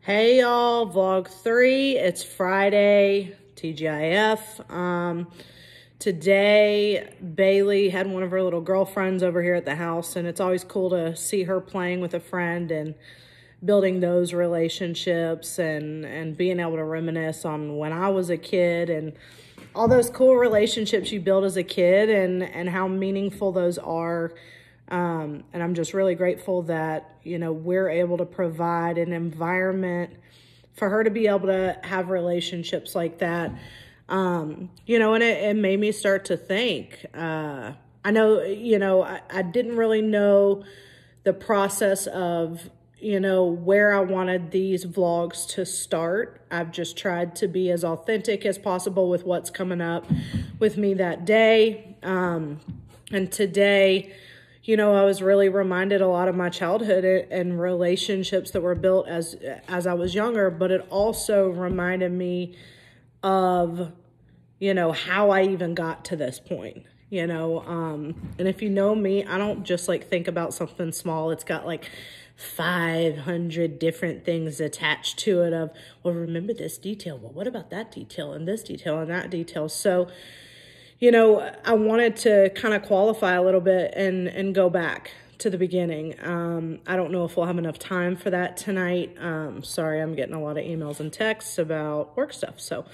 Hey y'all, vlog 3. It's Friday, TGIF. Today, Bailey had one of her little girlfriends over here at the house, and it's always cool to see her playing with a friend and building those relationships and being able to reminisce on when I was a kid and all those cool relationships you build as a kid and how meaningful those are. And I'm just really grateful that, we're able to provide an environment for her to be able to have relationships like that. And it made me start to think, I know, I didn't really know the process of, where I wanted these vlogs to start. I've just tried to be as authentic as possible with what's coming up with me that day. And today, I was really reminded a lot of my childhood and relationships that were built as I was younger, but it also reminded me of, how I even got to this point, and if you know me, I don't just think about something small. It's got 500 different things attached to it of, well, remember this detail. Well, what about that detail and this detail and that detail? So, I wanted to kind of qualify a little bit and go back to the beginning. I don't know if we'll have enough time for that tonight. Sorry, I'm getting a lot of emails and texts about work stuff. So,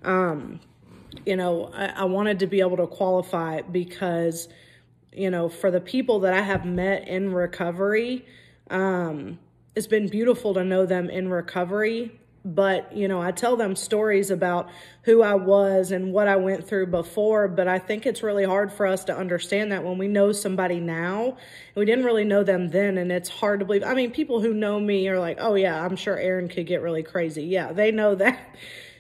I wanted to be able to qualify because, for the people that I have met in recovery, it's been beautiful to know them in recovery. But, I tell them stories about who I was and what I went through before. But I think it's really hard for us to understand that when we know somebody now, we didn't really know them then. And it's hard to believe. I mean, people who know me are like, oh, yeah, I'm sure Erin could get really crazy. Yeah, they know that,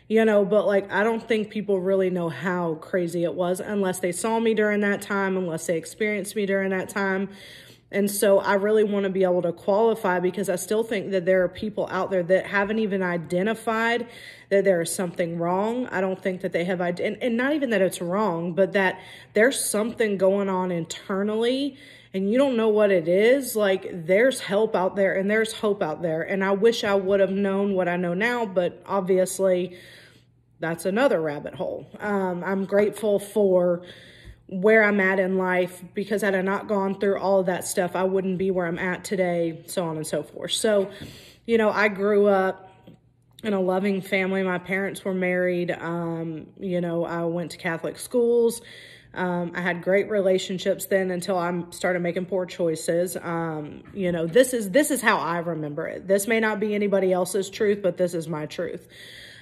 but I don't think people really know how crazy it was unless they saw me during that time, unless they experienced me during that time. And so I really want to be able to qualify because I still think that there are people out there that haven't even identified that there is something wrong. I don't think that they have, and not even that it's wrong, but that there's something going on internally and you don't know what it is. There's help out there and there's hope out there. And I wish I would have known what I know now, but obviously that's another rabbit hole. I'm grateful for where I'm at in life because had I not gone through all of that stuff, I wouldn't be where I'm at today, so on and so forth. So, I grew up in a loving family. My parents were married. I went to Catholic schools. I had great relationships then until I started making poor choices. This is how I remember it. This may not be anybody else's truth, but this is my truth.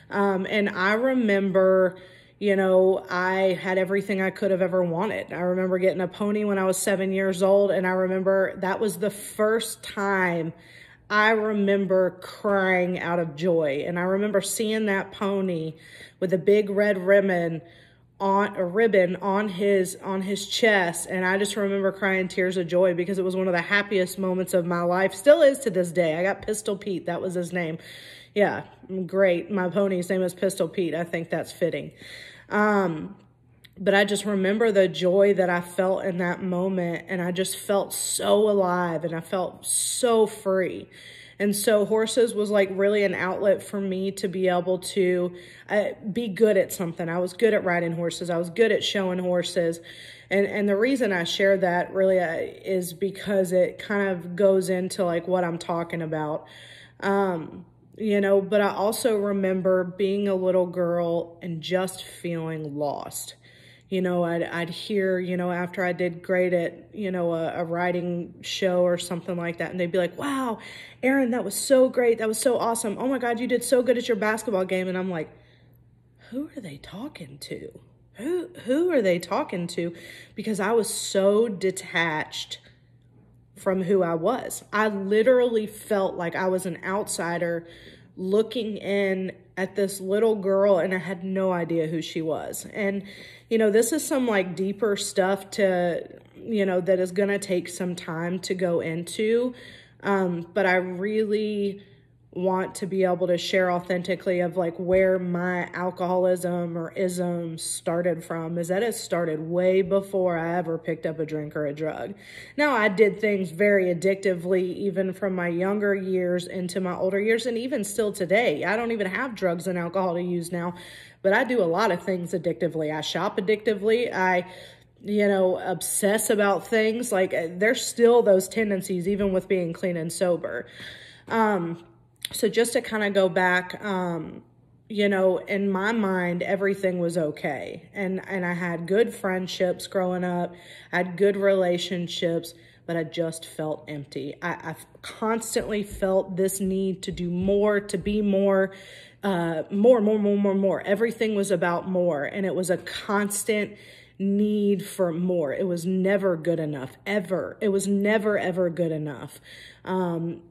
And I remember, I had everything I could have ever wanted. I remember getting a pony when I was 7 years old. And I remember that was the first time I remember crying out of joy. And I remember seeing that pony with a big red ribbon on his chest. And I just remember crying tears of joy because it was one of the happiest moments of my life. Still is to this day. I got Pistol Pete. That was his name. Yeah, great. My pony's name is Pistol Pete. I think that's fitting. But I just remember the joy that I felt in that moment, and I just felt so alive and I felt so free. And so horses was really an outlet for me to be able to be good at something. I was good at riding horses. I was good at showing horses. And the reason I share that really is because it kind of goes into what I'm talking about. But I also remember being a little girl and just feeling lost. I'd hear, after I did great at, a writing show or something like that. And they'd be like, wow, Erin, that was so great. That was so awesome. Oh my God, you did so good at your basketball game. And I'm like, who are they talking to? Who are they talking to? Because I was so detached from who I was. I literally felt like I was an outsider looking in at this little girl and I had no idea who she was. And, this is some deeper stuff to, that is going to take some time to go into. But I really want to be able to share authentically of like where my alcoholism or ism started from is that it started way before I ever picked up a drink or a drug. Now, I did things very addictively, even from my younger years into my older years, and even still today. I don't even have drugs and alcohol to use now, but I do a lot of things addictively. I shop addictively. I obsess about things. Like, there's still those tendencies, even with being clean and sober. So just to kind of go back, in my mind, everything was okay. And I had good friendships growing up. I had good relationships, but I just felt empty. I constantly felt this need to do more, to be more, more. Everything was about more. And it was a constant need for more. It was never good enough, ever. It was never, ever good enough.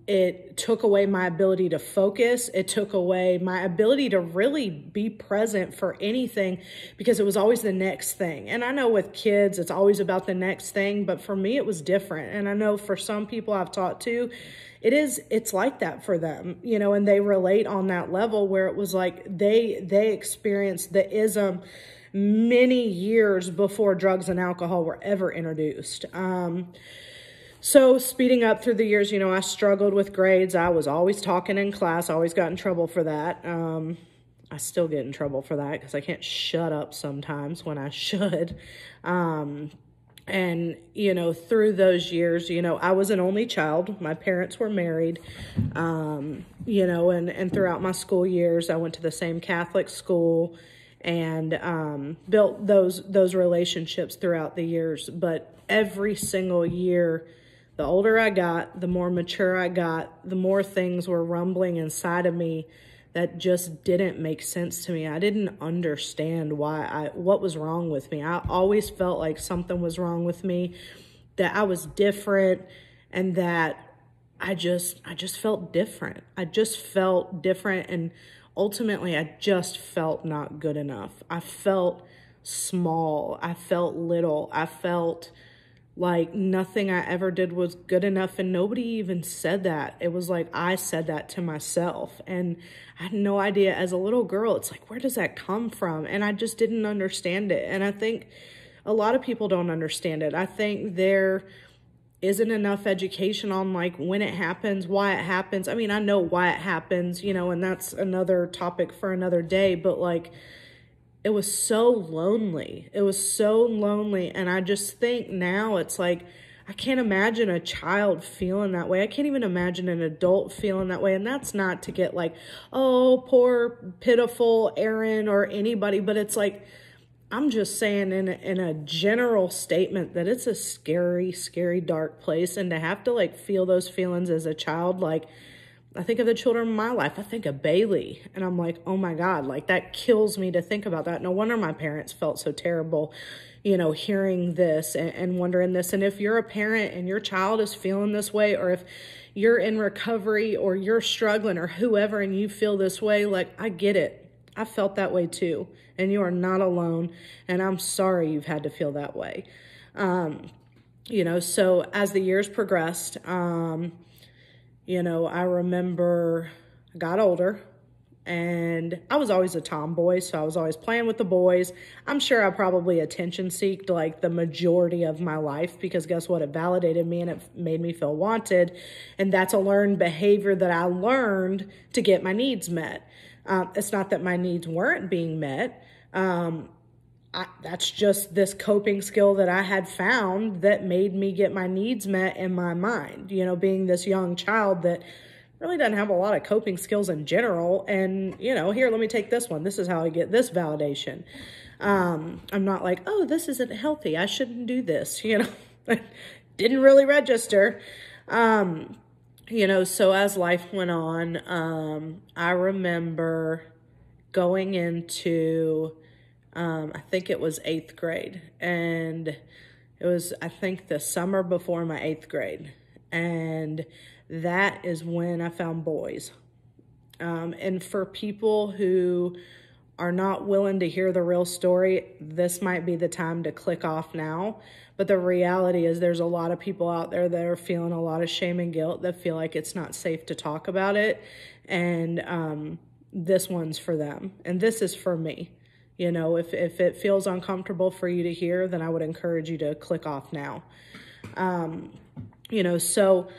It took away my ability to focus. It took away my ability to really be present for anything because it was always the next thing. And I know with kids, it's always about the next thing, but for me, it was different. And I know for some people I've talked to, it's like that for them, and they relate on that level where it was like they experienced the ism many years before drugs and alcohol were ever introduced. So speeding up through the years, I struggled with grades. I was always talking in class. I always got in trouble for that. I still get in trouble for that because I can't shut up sometimes when I should. And, through those years, I was an only child. My parents were married, and throughout my school years, I went to the same Catholic school and built those relationships throughout the years. But every single year, the older I got, the more mature I got, the more things were rumbling inside of me that just didn't make sense to me. I didn't understand what was wrong with me. I always felt like something was wrong with me, that I was different, and that I just felt different. I just felt different, and ultimately, I just felt not good enough. I felt small. I felt little. I felt like nothing I ever did was good enough, and nobody even said that. It was like I said that to myself, and I had no idea. As a little girl, it's like, where does that come from? And I just didn't understand it, and I think a lot of people don't understand it. I think there isn't enough education on like when it happens, why it happens. I mean, I know why it happens, and that's another topic for another day, but like, it was so lonely. It was so lonely. And I just think now it's like, I can't imagine a child feeling that way. I can't even imagine an adult feeling that way. And that's not to get like, oh, poor, pitiful Aaron or anybody, but it's like, I'm just saying in a general statement that it's a scary, scary, dark place. And to have to like feel those feelings as a child, like I think of the children in my life. I think of Bailey and I'm like, oh my God, like that kills me to think about that. No wonder my parents felt so terrible, hearing this and wondering this. And if you're a parent and your child is feeling this way, or if you're in recovery or you're struggling or whoever, and you feel this way, like I get it. I felt that way too. And you are not alone. And I'm sorry you've had to feel that way. So as the years progressed, I remember I got older and I was always a tomboy. So I was always playing with the boys. I'm sure I probably attention seeked like the majority of my life, because guess what? It validated me and it made me feel wanted. And that's a learned behavior that I learned to get my needs met. It's not that my needs weren't being met. That's just this coping skill that I had found that made me get my needs met in my mind, being this young child that really doesn't have a lot of coping skills in general. And, here, let me take this one. This is how I get this validation. I'm not like, oh, this isn't healthy. I shouldn't do this. Didn't really register. So as life went on, I remember going into, I think it was 8th grade, and it was, I think, the summer before my 8th grade. And that is when I found boys. And for people who are not willing to hear the real story, this might be the time to click off now. But the reality is there's a lot of people out there that are feeling a lot of shame and guilt, that feel like it's not safe to talk about it. And this one's for them. And this is for me. You know, if it feels uncomfortable for you to hear, then I would encourage you to click off now. You know, so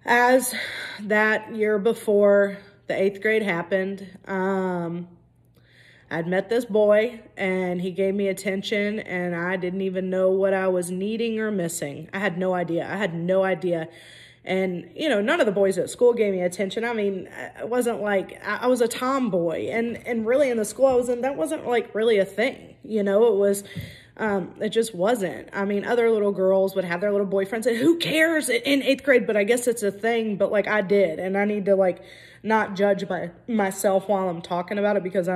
as that year before the 8th grade happened, I'd met this boy and he gave me attention and I didn't even know what I was needing or missing. I had no idea. And, you know, none of the boys at school gave me attention. I mean, it wasn't like I was a tomboy and really in the school I was in, that wasn't like really a thing. You know, it just wasn't. I mean, other little girls would have their little boyfriends and who cares in 8th grade, but I guess it's a thing. But like I did, and I need to like not judge myself while I'm talking about it, because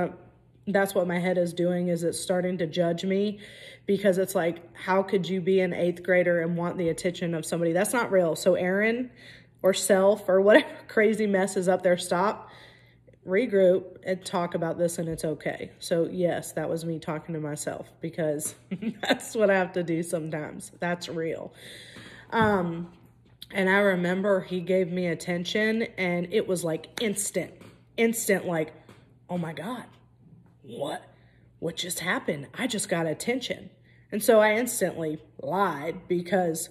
that's what my head is doing, is it's starting to judge me, because it's like, how could you be an 8th grader and want the attention of somebody? That's not real. So Aaron or self or whatever crazy mess is up there, stop, regroup, and talk about this, and it's okay. So yes, that was me talking to myself, because that's what I have to do sometimes. That's real. And I remember he gave me attention and it was like instant, like, oh my God, what just happened? I just got attention. And so I instantly lied, because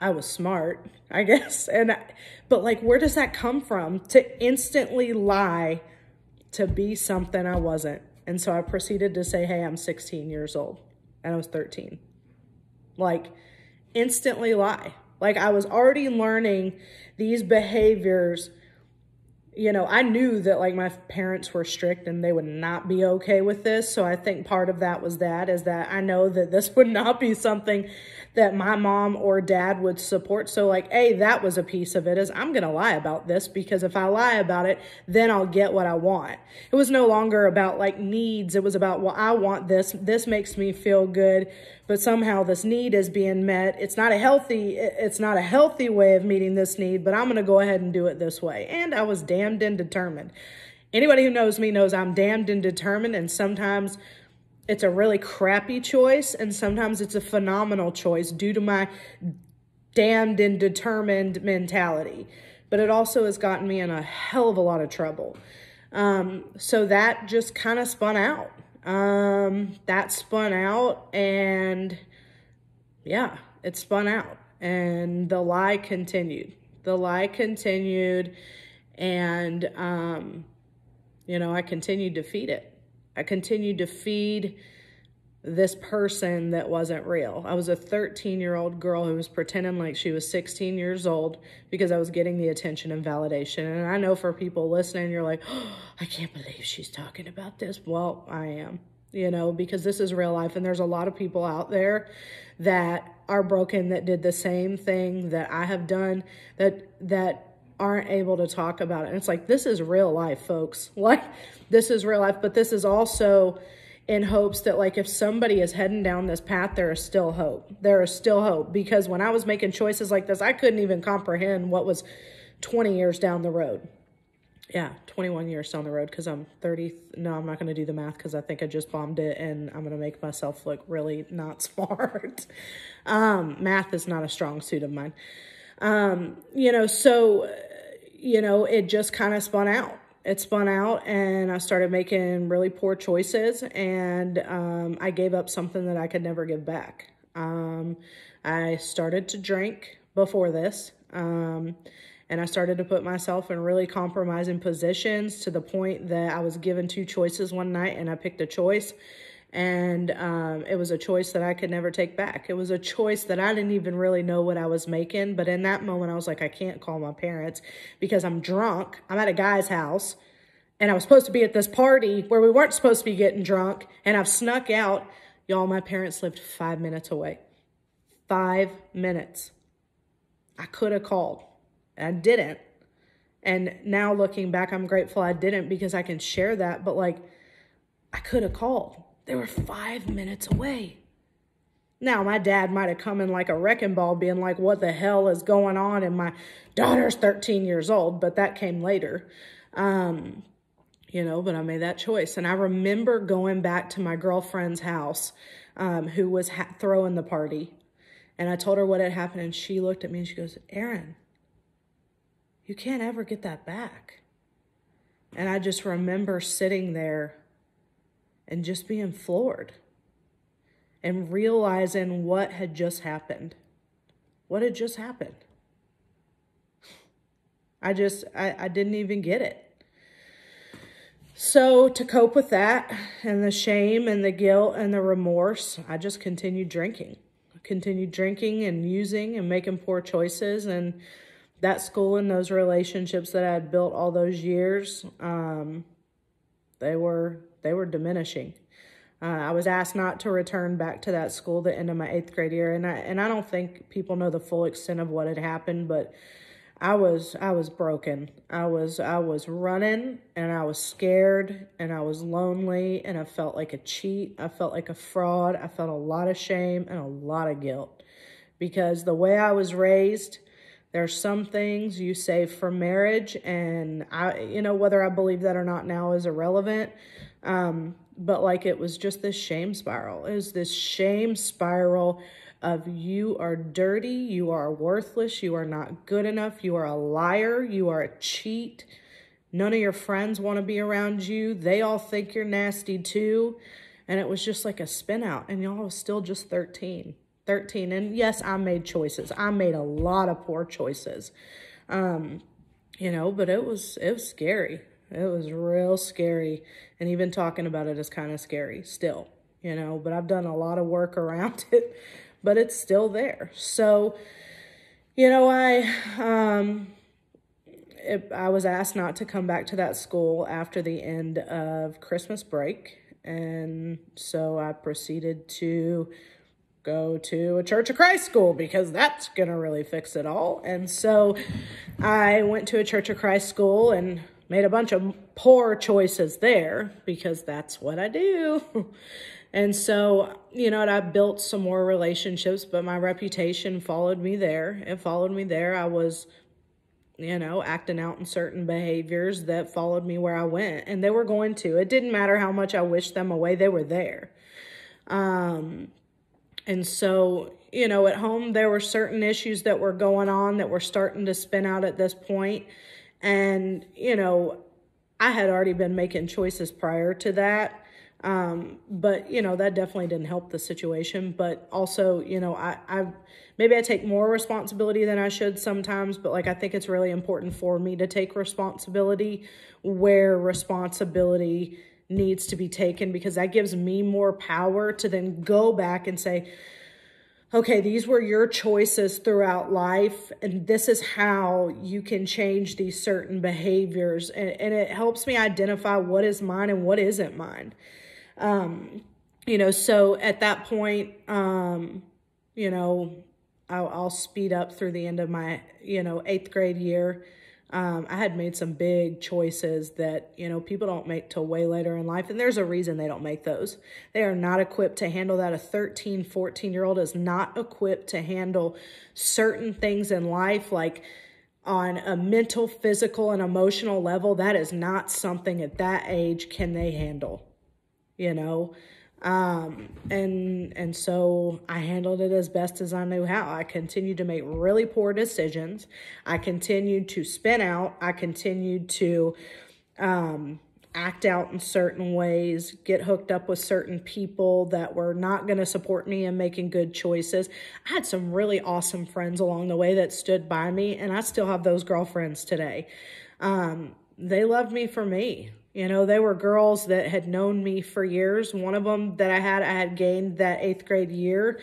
I was smart, I guess. But like, where does that come from? To instantly lie to be something I wasn't. And so I proceeded to say, hey, I'm 16 years old. And I was 13. Like, instantly lie. Like, I was already learning these behaviors. You know, I knew that like my parents were strict and they would not be okay with this. So I think part of that was is that I know that this would not be something that my mom or dad would support. So like, hey, that was a piece of it, is I'm going to lie about this, because if I lie about it, then I'll get what I want. It was no longer about like needs. It was about, well, I want this. This makes me feel good, but somehow this need is being met. It's not a healthy way of meeting this need, but I'm going to go ahead and do it this way. And I was damned and determined. Anybody who knows me knows I'm damned and determined, and sometimes it's a really crappy choice, and sometimes it's a phenomenal choice due to my damned and determined mentality. But it also has gotten me in a hell of a lot of trouble. So that just kind of spun out. And yeah, it spun out, and the lie continued. And, you know, I continued to feed it. I continued to feed this person that wasn't real. I was a 13-year-old girl who was pretending like she was 16 years old because I was getting the attention and validation. And I know for people listening, you're like, oh, I can't believe she's talking about this. Well, I am, you know, because this is real life. And there's a lot of people out there that are broken, that did the same thing that I have done, that aren't able to talk about it. And it's like, this is real life, folks. Like, this is real life, but this is also in hopes that like, if somebody is heading down this path, there is still hope. There is still hope, because when I was making choices like this, I couldn't even comprehend what was 20 years down the road. Yeah, 21 years down the road, because I'm 30. No, I'm not going to do the math, because I think I just bombed it, and I'm going to make myself look really not smart. Math is not a strong suit of mine. You know, so, you know, it just kind of spun out. It spun out, and I started making really poor choices, and I gave up something that I could never give back. I started to drink before this, and I started to put myself in really compromising positions, to the point that I was given 2 choices one night, and I picked a choice. And it was a choice that I could never take back. It was a choice that I didn't even really know what I was making. But in that moment, I was like, I can't call my parents because I'm drunk. I'm at a guy's house, and I was supposed to be at this party where we weren't supposed to be getting drunk. And I've snuck out. Y'all, my parents lived 5 minutes away. 5 minutes. I could have called. I didn't. And now looking back, I'm grateful I didn't, because I can share that. But like, I could have called. They were 5 minutes away. Now, my dad might have come in like a wrecking ball being like, what the hell is going on? And my daughter's 13 years old, but that came later. but I made that choice. And I remember going back to my girlfriend's house, who was throwing the party. And I told her what had happened, and she looked at me and she goes, Erin, you can't ever get that back. And I just remember sitting there and just being floored and realizing what had just happened. What had just happened? I didn't even get it. So to cope with that and the shame and the guilt and the remorse, I just continued drinking. And using and making poor choices. And that school and those relationships that I had built all those years, they were diminishing. I was asked not to return back to that school the end of my 8th grade year. And I don't think people know the full extent of what had happened, but I was broken. I was running, and I was scared, and I was lonely, and I felt like a cheat. I felt like a fraud. I felt a lot of shame and a lot of guilt, because the way I was raised, there's some things you save for marriage, and whether I believe that or not now is irrelevant. But like, it was just this shame spiral. It was this shame spiral of, you are dirty, you are worthless, you are not good enough, you are a liar, you are a cheat. None of your friends want to be around you. They all think you're nasty too. And it was just like a spin out. And y'all was still just 13. And yes, I made choices. I made a lot of poor choices. But it was scary. It was real scary. And even talking about it is kind of scary still, but I've done a lot of work around it, but it's still there. So, I was asked not to come back to that school after the end of Christmas break. And so I proceeded to go to a Church of Christ school, because that's going to really fix it all. And so I went to a Church of Christ school and made a bunch of poor choices there, because that's what I do. And so, I built some more relationships, but my reputation followed me there. It followed me there. I was, acting out in certain behaviors that followed me where I went, and they were going to. It didn't matter how much I wished them away. They were there. And so, at home, there were certain issues that were going on that were starting to spin out at this point. And, I had already been making choices prior to that. But, that definitely didn't help the situation. But also, maybe I take more responsibility than I should sometimes. But I think it's really important for me to take responsibility where responsibility needs to be taken, because that gives me more power to then go back and say, okay, these were your choices throughout life, and this is how you can change these certain behaviors. And it helps me identify what is mine and what isn't mine. So at that point, I'll speed up through the end of my, 8th grade year. I had made some big choices that, people don't make till way later in life. And there's a reason they don't make those. They are not equipped to handle that. A 13, 14-year-old is not equipped to handle certain things in life, like on a mental, physical, and emotional level. That is not something at that age can they handle, And so I handled it as best as I knew how. I continued to make really poor decisions. I continued to spin out. I continued to act out in certain ways, get hooked up with certain people that were not going to support me in making good choices. I had some really awesome friends along the way that stood by me, and I still have those girlfriends today. They loved me for me. They were girls that had known me for years. One of them that I had gained that 8th grade year.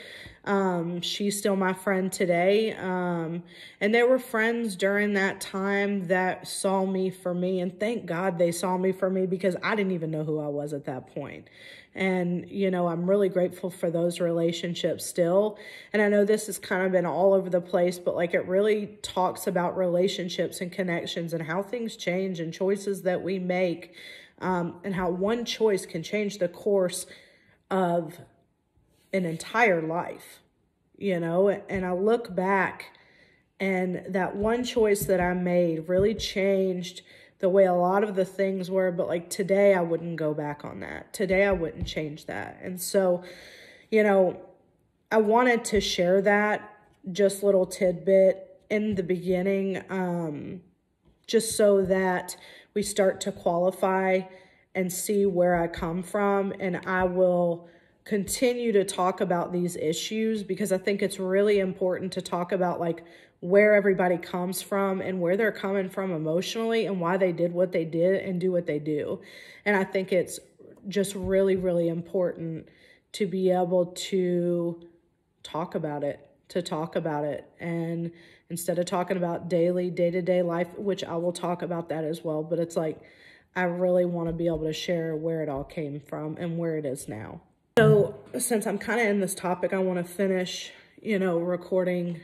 She's still my friend today. And there were friends during that time that saw me for me. And thank God they saw me for me, because I didn't even know who I was at that point. And, I'm really grateful for those relationships still. And I know this has kind of been all over the place, but it really talks about relationships and connections and how things change and choices that we make, and how one choice can change the course of an entire life, And I look back, and that one choice that I made really changed the way a lot of the things were, but like today I wouldn't go back on that. Today I wouldn't change that. And so, you know, I wanted to share that just little tidbit in the beginning, just so that we start to qualify and see where I come from. And I will continue to talk about these issues because I think it's really important to talk about like where everybody comes from and where they're coming from emotionally and why they did what they did and do what they do. And I think it's just really, really important to be able to talk about it, And instead of talking about daily, day-to-day life, which I will talk about that as well, but it's like, I really want to be able to share where it all came from and where it is now. So since I'm kind of in this topic, I want to finish, recording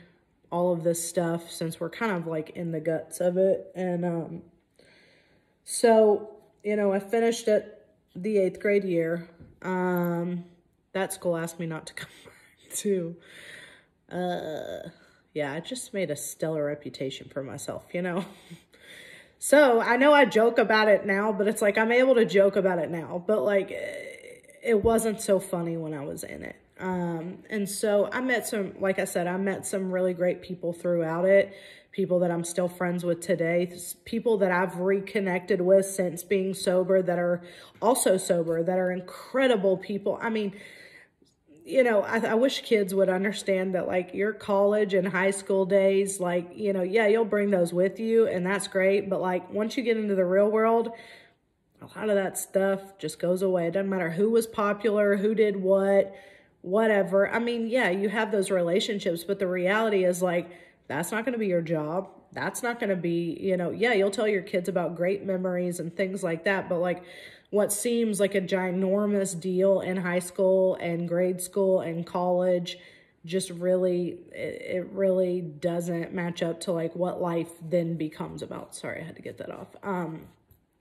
all of this stuff since we're kind of like in the guts of it. And so, I finished it the 8th grade year. That school asked me not to come to. Yeah, I just made a stellar reputation for myself, So I know I joke about it now, but it's like I'm able to joke about it now, but like it wasn't so funny when I was in it. And so I met I met some really great people throughout it, people that I'm still friends with today, people that I've reconnected with since being sober that are also sober, that are incredible people. I mean, I wish kids would understand that like your college and high school days, like, yeah, you'll bring those with you and that's great. But like once you get into the real world, a lot of that stuff just goes away. It doesn't matter who was popular, who did what, whatever. I mean, yeah, you have those relationships, but the reality is like, that's not going to be your job. That's not going to be, yeah, you'll tell your kids about great memories and things like that. But like what seems like a ginormous deal in high school and grade school and college, just really, it really doesn't match up to like what life then becomes about. Sorry, I had to get that off.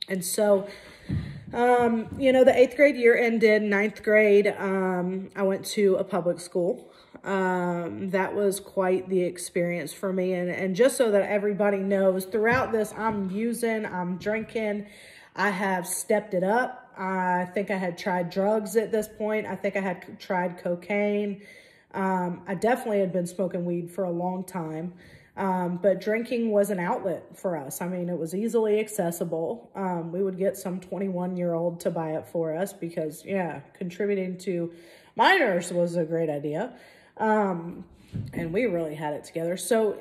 And so, the 8th grade year ended, 9th grade, I went to a public school. That was quite the experience for me. And just so that everybody knows, throughout this, I'm drinking, I have stepped it up. I think I had tried drugs at this point. I think I had tried cocaine. I definitely had been smoking weed for a long time. But drinking was an outlet for us. I mean, it was easily accessible. We would get some 21-year-old to buy it for us because, yeah, contributing to minors was a great idea. And we really had it together. So,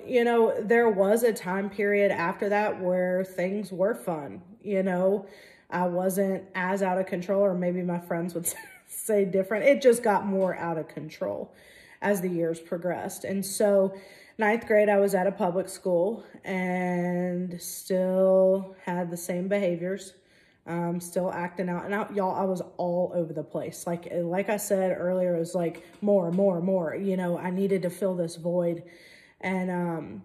there was a time period after that where things were fun. I wasn't as out of control, or maybe my friends would say different. It just got more out of control as the years progressed. And so 9th grade, I was at a public school and still had the same behaviors, still acting out. And I was all over the place. Like I said earlier, it was like more. I needed to fill this void. And,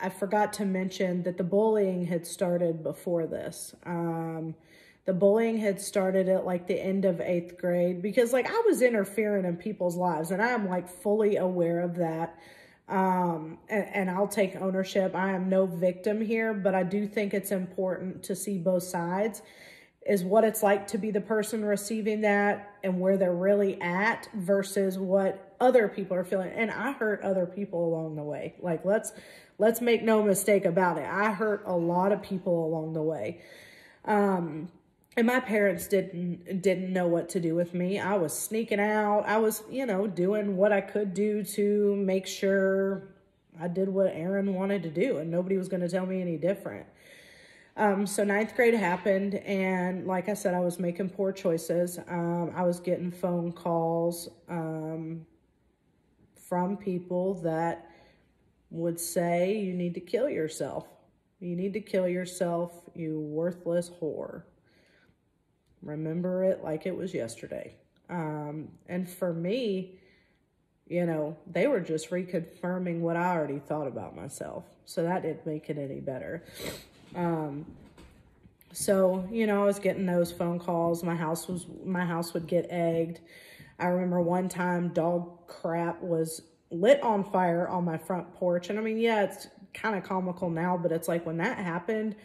I forgot to mention that the bullying had started before this. The bullying had started at like the end of 8th grade because like I was interfering in people's lives and I am like fully aware of that. And I'll take ownership. I am no victim here, but I do think it's important to see both sides, is what it's like to be the person receiving that and where they're really at versus what other people are feeling. And I hurt other people along the way. Like, let's make no mistake about it. I hurt a lot of people along the way. And my parents didn't know what to do with me. I was sneaking out. I was, doing what I could do to make sure I did what Aaron wanted to do, and nobody was going to tell me any different. So 9th grade happened, and like I said, I was making poor choices. I was getting phone calls from people that would say, you need to kill yourself. You need to kill yourself, you worthless whore. Remember it like it was yesterday. And for me, they were just reconfirming what I already thought about myself. So that didn't make it any better. So, I was getting those phone calls. My house would get egged. I remember one time dog crap was lit on fire on my front porch. And I mean, yeah, it's kind of comical now, but it's like when that happened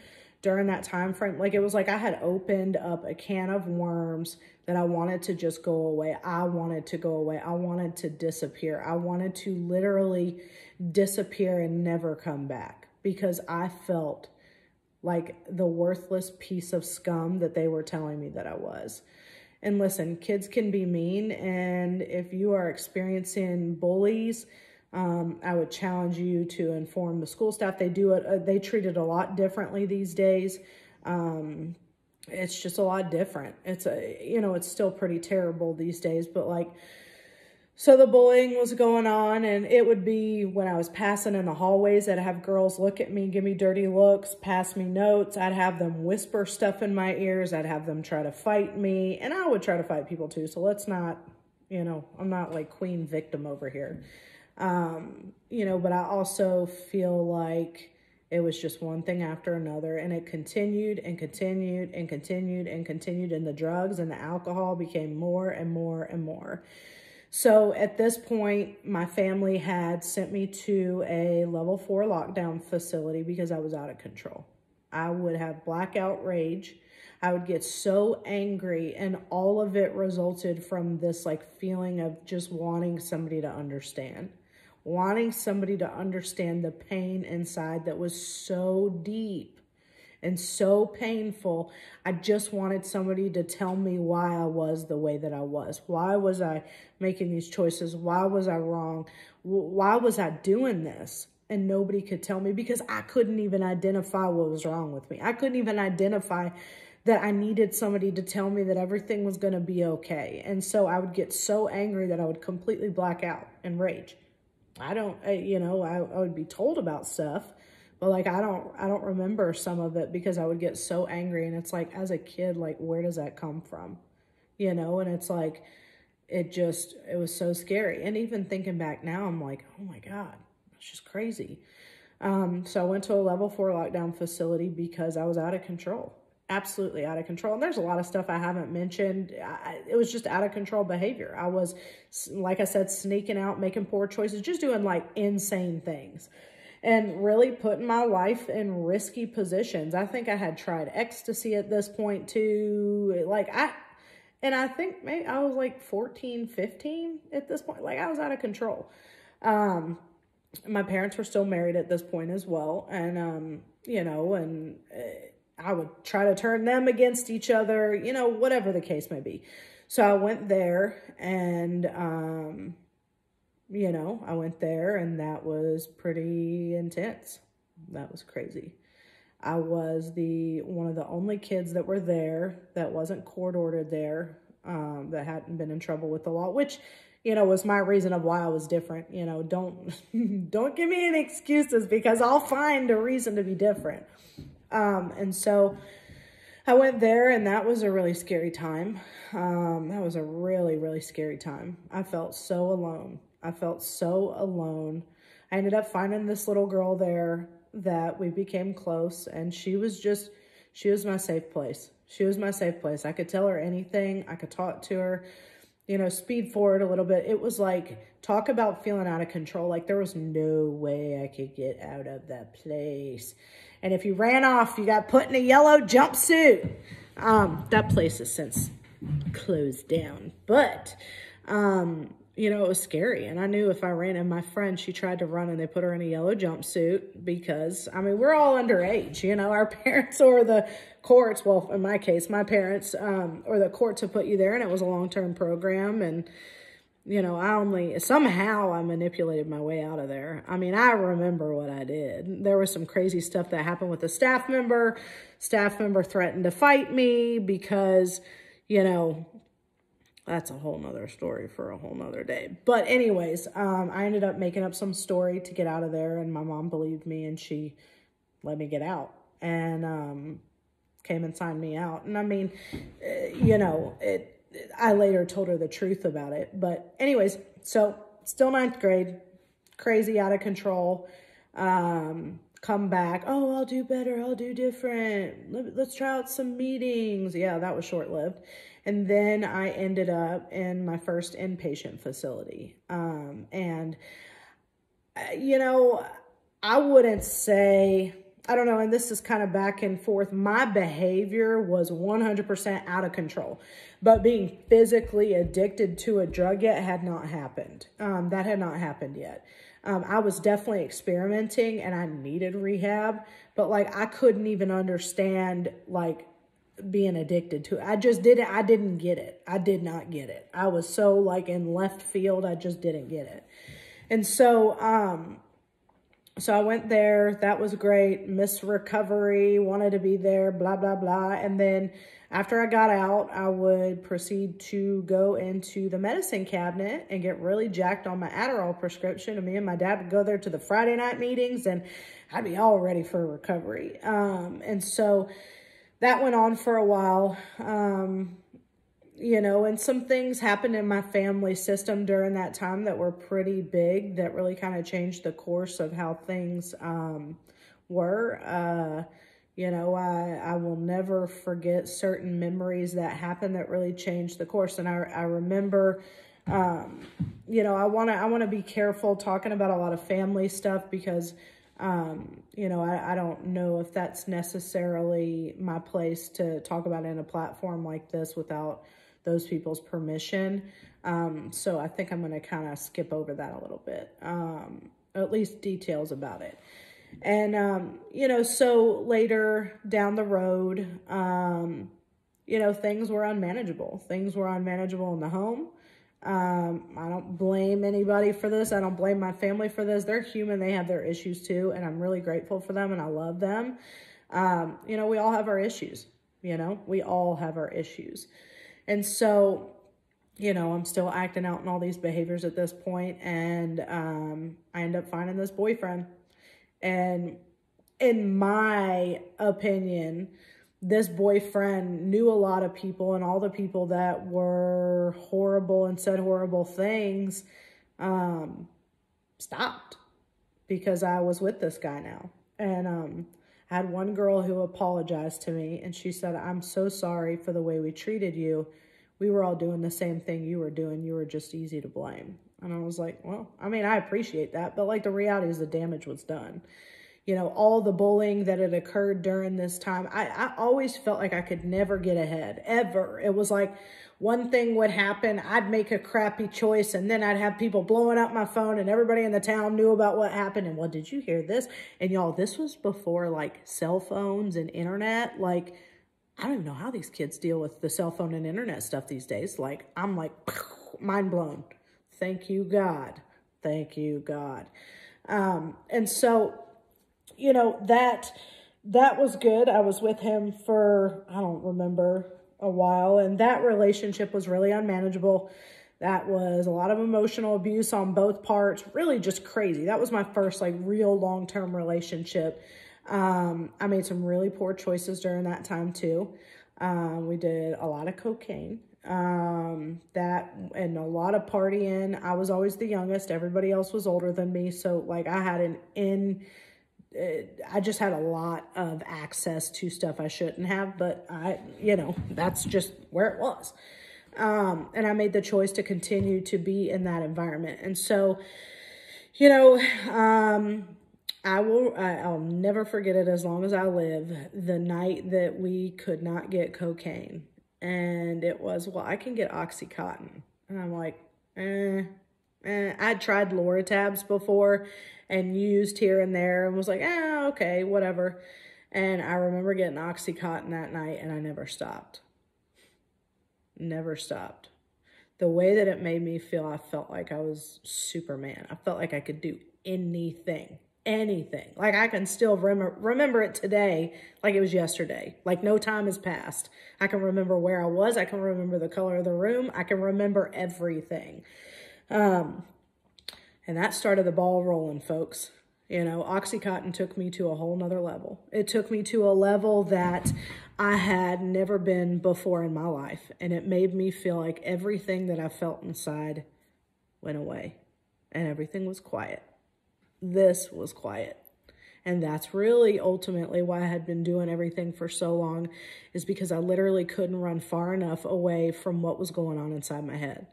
during that time frame, like it was like I had opened up a can of worms that I wanted to just go away. I wanted to go away. I wanted to disappear. I wanted to literally disappear and never come back because I felt like the worthless piece of scum that they were telling me that I was. And listen, kids can be mean, and if you are experiencing bullies, I would challenge you to inform the school staff. They do it. They treat it a lot differently these days. It's just a lot different. It's it's still pretty terrible these days, but like, so the bullying was going on, and it would be when I was passing in the hallways, I'd have girls look at me, give me dirty looks, pass me notes. I'd have them whisper stuff in my ears. I'd have them try to fight me, and I would try to fight people too. So let's not, I'm not like queen victim over here. But I also feel like it was just one thing after another, and it continued and continued and continued and continued, and the drugs and the alcohol became more and more and more. So at this point, my family had sent me to a level 4 lockdown facility because I was out of control. I would have blackout rage. I would get so angry, and all of it resulted from this like feeling of just wanting somebody to understand. Wanting somebody to understand the pain inside that was so deep and so painful. I just wanted somebody to tell me why I was the way that I was. Why was I making these choices? Why was I wrong? Why was I doing this? And nobody could tell me because I couldn't even identify what was wrong with me. I couldn't even identify that I needed somebody to tell me that everything was going to be okay. And so I would get so angry that I would completely black out and rage. I would be told about stuff, but like, I don't remember some of it because I would get so angry. And it's like, as a kid, like, where does that come from? And it's like, it was so scary. And even thinking back now, I'm like, oh my God, that's just crazy. So I went to a level 4 lockdown facility because I was out of control. Absolutely out of control. And there's a lot of stuff I haven't mentioned. It was just out of control behavior. I was, like I said, sneaking out, making poor choices, just doing like insane things and really putting my life in risky positions. I think I had tried ecstasy at this point too. I think maybe I was like 14, 15 at this point. Like, I was out of control. My parents were still married at this point as well. And, I would try to turn them against each other, whatever the case may be. So I went there and, and that was pretty intense. That was crazy. I was one of the only kids that were there that wasn't court ordered there, that hadn't been in trouble with the law, which, was my reason of why I was different. Don't give me any excuses because I'll find a reason to be different. And so I went there, and that was a really scary time. That was a really, really scary time. I felt so alone. I ended up finding this little girl there that we became close, and she was my safe place. She was my safe place. I could tell her anything. I could talk to her, speed forward a little bit. It was like, talk about feeling out of control. Like, there was no way I could get out of that place. And if you ran off, you got put in a yellow jumpsuit. That place has since closed down. But, it was scary. And I knew if I ran, and my friend, she tried to run and they put her in a yellow jumpsuit because, we're all underage. Our parents or the courts, well, in my case, my parents or the courts have put you there, and it was a long-term program. And, somehow I manipulated my way out of there. I remember what I did. There was some crazy stuff that happened with a staff member. Staff member threatened to fight me because, that's a whole nother story for a whole nother day. But anyways, I ended up making up some story to get out of there, and my mom believed me, and she let me get out and came and signed me out. And I later told her the truth about it. But anyways, so still 9th grade, crazy, out of control. Come back. Oh, I'll do better. I'll do different. Let's try out some meetings. Yeah, that was short-lived. And then I ended up in my first inpatient facility. I wouldn't say, I don't know, and this is kind of back and forth. My behavior was 100% out of control, but being physically addicted to a drug yet had not happened. That had not happened yet. I was definitely experimenting and I needed rehab, but like I couldn't even understand like being addicted to it. I didn't get it. I did not get it. I was so like in left field. I just didn't get it. And so, so I went there. That was great. Missed recovery, wanted to be there, blah, blah, blah. And then after I got out, I would proceed to go into the medicine cabinet and get really jacked on my Adderall prescription. And me and my dad would go there to the Friday night meetings and I'd be all ready for recovery. And so that went on for a while. You know, and some things happened in my family system during that time that were pretty big, that really kind of changed the course of how things were. You know, I will never forget certain memories that happened that really changed the course. And I remember, you know, I want to be careful talking about a lot of family stuff because, you know, I don't know if that's necessarily my place to talk about in a platform like this without those people's permission. So I think I'm going to kind of skip over that a little bit, at least details about it. And, you know, so later down the road, you know, things were unmanageable. Things were unmanageable in the home. I don't blame anybody for this. I don't blame my family for this. They're human. They have their issues too. And I'm really grateful for them and I love them. You know, we all have our issues, you know, we all have our issues. And so, you know, I'm still acting out in all these behaviors at this point, and I end up finding this boyfriend. And in my opinion, this boyfriend knew a lot of people, and all the people that were horrible and said horrible things stopped because I was with this guy now. And I had one girl who apologized to me and she said, "I'm so sorry for the way we treated you. We were all doing the same thing you were doing. You were just easy to blame." And I was like, well, I mean, I appreciate that, but like the reality is the damage was done. You know, all the bullying that had occurred during this time, I always felt like I could never get ahead, ever. It was like one thing would happen, I'd make a crappy choice, and then I'd have people blowing up my phone, and everybody in the town knew about what happened. And, well, did you hear this? And y'all, this was before like cell phones and internet. Like, I don't even know how these kids deal with the cell phone and internet stuff these days. Like, I'm like, mind blown. Thank you, God. Thank you, God. And so, you know, that was good. I was with him for, I don't remember, a while. And that relationship was really unmanageable. That was a lot of emotional abuse on both parts. Really just crazy. That was my first like real long-term relationship. I made some really poor choices during that time too. We did a lot of cocaine, and a lot of partying. I was always the youngest. Everybody else was older than me. So like I had I just had a lot of access to stuff I shouldn't have, but you know, that's just where it was. And I made the choice to continue to be in that environment. And so, you know, I'll never forget it as long as I live, the night that we could not get cocaine. And it was, well, I can get Oxycontin. And I'm like, I'd tried Loratabs before and used here and there and was like, okay, whatever. And I remember getting Oxycontin that night and I never stopped. Never stopped. The way that it made me feel, I felt like I was Superman. I felt like I could do anything. Like I can still remember it today like it was yesterday. Like no time has passed. I can remember where I was. I can remember the color of the room. I can remember everything. And that started the ball rolling, folks. You know, Oxycontin took me to a whole nother level. It took me to a level that I had never been before in my life. And it made me feel like everything that I felt inside went away and everything was quiet. This was quiet. And that's really ultimately why I had been doing everything for so long, is because I literally couldn't run far enough away from what was going on inside my head.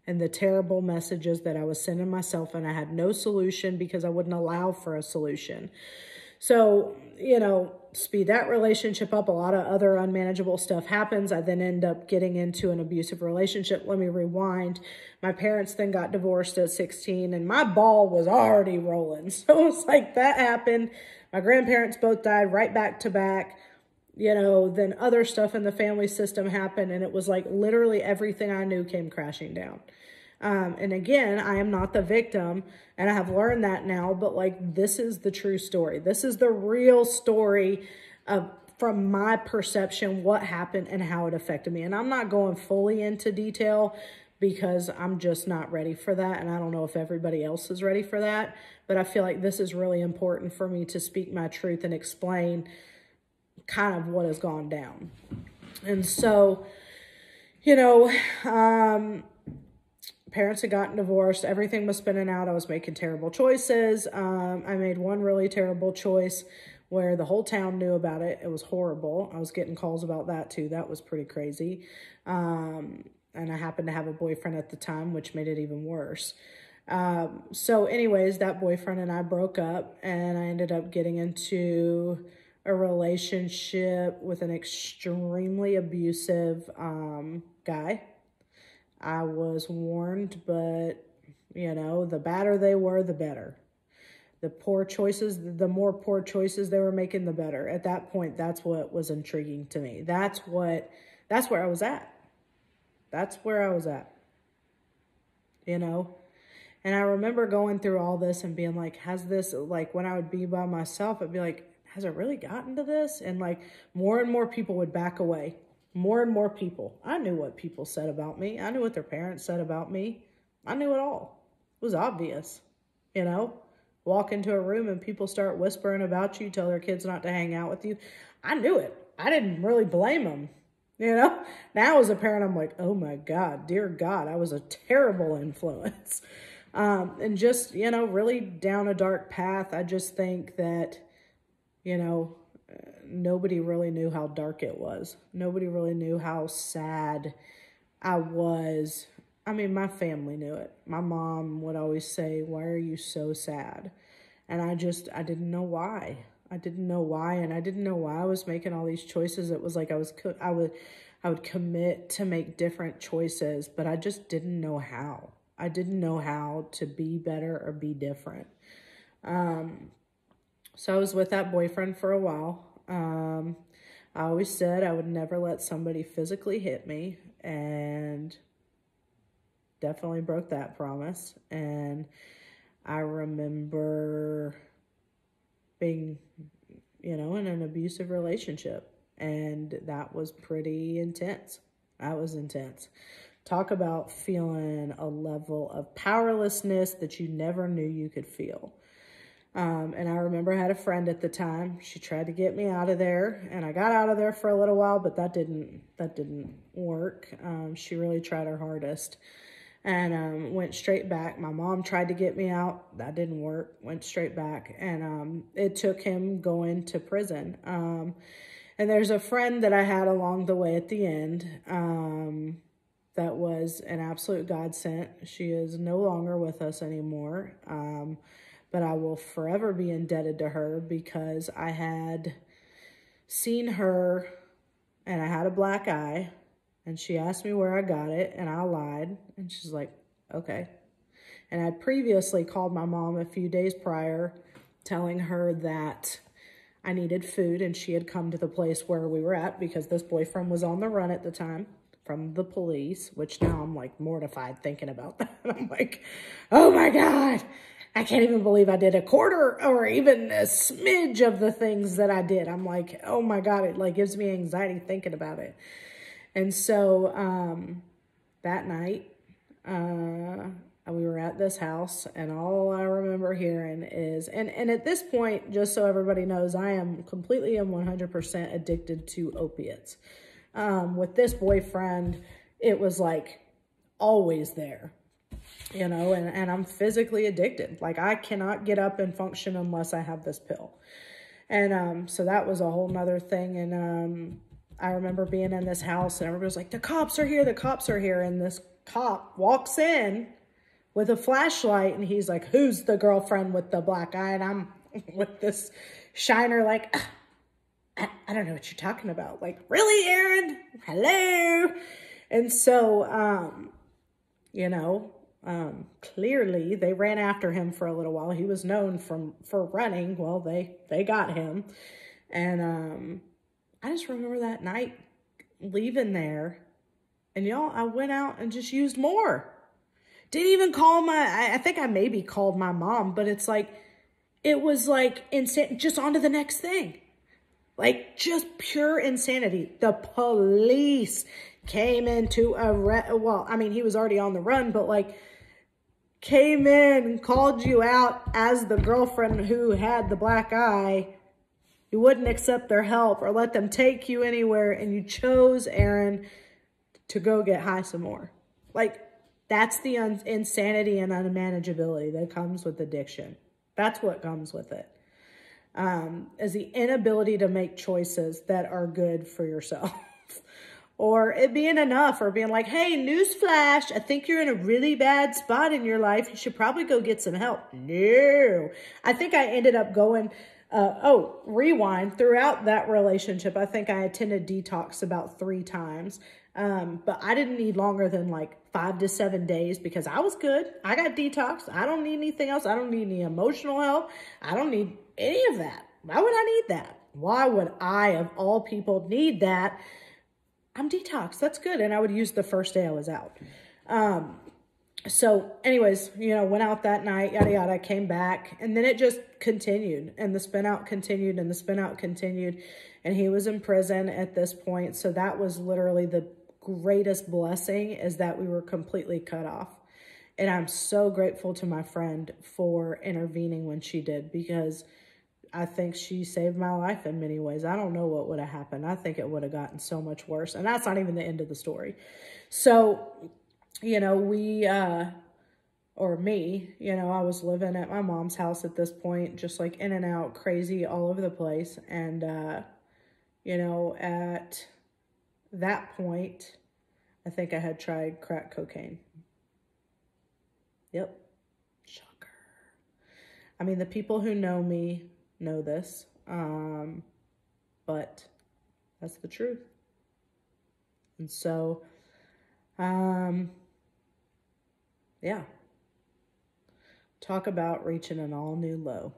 and the terrible messages that I was sending myself, and I had no solution because I wouldn't allow for a solution. So, you know, speed that relationship up. A lot of other unmanageable stuff happens. I then end up getting into an abusive relationship. Let me rewind. My parents then got divorced at 16, and my ball was already rolling. So it's like that happened. My grandparents both died right back to back. You know, then other stuff in the family system happened, and it was like literally everything I knew came crashing down. And again, I am not the victim, and I have learned that now, but like, this is the true story. This is the real story of, from my perception, what happened and how it affected me. And I'm not going fully into detail because I'm just not ready for that. And I don't know if everybody else is ready for that, but I feel like this is really important for me to speak my truth and explain kind of what has gone down. And so, you know, parents had gotten divorced. Everything was spinning out. I was making terrible choices. I made one really terrible choice where the whole town knew about it. It was horrible. I was getting calls about that too. That was pretty crazy. And I happened to have a boyfriend at the time, which made it even worse. So anyways, that boyfriend and I broke up, and I ended up getting into a relationship with an extremely abusive guy. I was warned, but, you know, the badder they were, the better. The more poor choices they were making, the better. At that point, that's what was intriguing to me. That's where I was at. That's where I was at, you know? And I remember going through all this and being like, has this, like, when I would be by myself, I'd be like, has it really gotten to this? And like, more and more people would back away. More and more people. I knew what people said about me. I knew what their parents said about me. I knew it all. It was obvious, you know? Walk into a room and people start whispering about you, tell their kids not to hang out with you. I knew it. I didn't really blame them, you know? Now as a parent, I'm like, oh my God, dear God, I was a terrible influence. And just, you know, really down a dark path. I just think that, you know, nobody really knew how dark it was. Nobody really knew how sad I was. I mean, my family knew it. My mom would always say, why are you so sad? And I didn't know why. I didn't know why. And I didn't know why I was making all these choices. It was like I would commit to make different choices, but I just didn't know how. I didn't know how to be better or be different. So I was with that boyfriend for a while. I always said I would never let somebody physically hit me, and definitely broke that promise. And I remember being, you know, in an abusive relationship, and that was pretty intense. That was intense. Talk about feeling a level of powerlessness that you never knew you could feel. And I remember I had a friend at the time. She tried to get me out of there, and I got out of there for a little while, but that didn't work. She really tried her hardest, and went straight back. My mom tried to get me out. That didn't work. Went straight back, and it took him going to prison. And there's a friend that I had along the way at the end that was an absolute godsend. She is no longer with us anymore. But I will forever be indebted to her because I had seen her and I had a black eye, and she asked me where I got it, and I lied, and she's like, okay. And I'd previously called my mom a few days prior telling her that I needed food, and she had come to the place where we were at because this boyfriend was on the run at the time from the police, which now I'm like mortified thinking about that. I'm like, oh my God. I can't even believe I did a quarter or even a smidge of the things that I did. I'm like, oh my God, it like gives me anxiety thinking about it. And so that night, we were at this house, and all I remember hearing is, and at this point, just so everybody knows, I am completely and 100% addicted to opiates. With this boyfriend, it was like always there. You know, and I'm physically addicted. Like, I cannot get up and function unless I have this pill. And so that was a whole nother thing. And I remember being in this house, and everybody was like, the cops are here, the cops are here. And this cop walks in with a flashlight, and he's like, who's the girlfriend with the black eye? And I'm with this shiner like, I don't know what you're talking about. Like, really, Aaron? Hello? And so, you know, clearly they ran after him for a little while. He was known for running. Well, they got him. And I just remember that night leaving there, and y'all, I went out and just used more. Didn't even call I think I maybe called my mom, but it's like, it was like insane, just on to the next thing. Like, just pure insanity. The police came into well, I mean, he was already on the run, but like, came in and called you out as the girlfriend who had the black eye. You wouldn't accept their help or let them take you anywhere, and you chose, Aaron, to go get high some more. Like, that's the insanity and unmanageability that comes with addiction. That's what comes with it. Is the inability to make choices that are good for yourself. Or it being enough, or being like, hey, newsflash, I think you're in a really bad spot in your life. You should probably go get some help. No. I think I ended up going, rewind, throughout that relationship. I think I attended detox about 3 times. But I didn't need longer than like 5 to 7 days, because I was good. I got detox. I don't need anything else. I don't need any emotional help. I don't need any of that. Why would I need that? Why would I, of all people, need that? I'm detoxed. That's good. And I would use the first day I was out. So anyways, you know, went out that night, yada, yada, came back, and then it just continued, and the spin out continued, and the spin out continued. And he was in prison at this point. So that was literally the greatest blessing, is that we were completely cut off. And I'm so grateful to my friend for intervening when she did, because I think she saved my life in many ways. I don't know what would have happened. I think it would have gotten so much worse. And that's not even the end of the story. So, you know, I was living at my mom's house at this point, just like in and out, crazy, all over the place. And, you know, at that point, I think I had tried crack cocaine. Yep. Shocker. I mean, the people who know me know this, but that's the truth. And so, yeah. Talk about reaching an all-new low.